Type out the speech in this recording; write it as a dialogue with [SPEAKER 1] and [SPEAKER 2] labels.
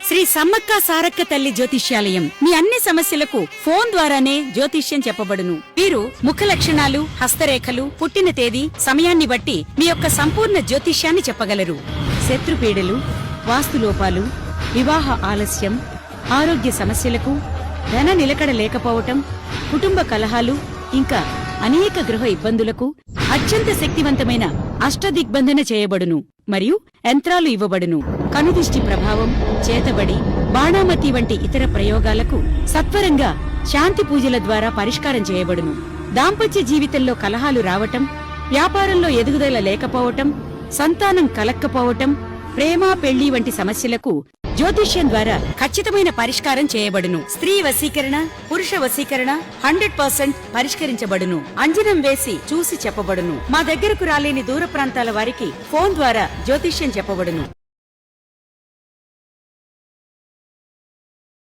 [SPEAKER 1] శ్రీ సమ్మక్క సారక్క తల్లి జ్యోతిష్యాలయం మీ అన్ని సమస్యలకు ఫోన్ ద్వారానే జ్యోతిష్యం చెప్పబడును. వీరు ముఖ లక్షణాలు, హస్తరేఖలు, పుట్టిన తేదీ, సమయాన్ని బట్టి మీ యొక్క సంపూర్ణ జ్యోతిష్యాన్ని చెప్పగలరు. శత్రుపీడలు, వాస్తులోపాలు, వివాహ ఆలస్యం, ఆరోగ్య సమస్యలకు, ధన నిలకడ లేకపోవటం, కుటుంబ కలహాలు, ఇంకా అనేక గృహ ఇబ్బందులకు అత్యంత శక్తివంతమైన అష్టదిగ్బంధన చేయబడును. మరియు యంత్రాలు ఇవ్వబడును. కనుదిష్టి ప్రభావం, చేతబడి, బాణామతి వంటి ఇతర ప్రయోగాలకు సత్వరంగా శాంతి పూజల ద్వారా పరిష్కారం చేయబడును. దాంపత్య జీవితంలో కలహాలు రావటం, వ్యాపారంలో ఎదుగుదల లేకపోవటం, సంతానం కలక్కపోవటం, ప్రేమ పెళ్లి వంటి సమస్యలకు జ్యోతిష్యం ద్వారా ఖచ్చితమైన పరిష్కారం చేయబడును. స్త్రీ వశీకరణ, పురుష వశీకరణ 100% పరిష్కరించబడును. అంజనం వేసి చూసి చెప్పబడును. మా దగ్గరకు రాలేని దూర ప్రాంతాల వారికి ఫోన్ ద్వారా జ్యోతిష్యం చెప్పబడును.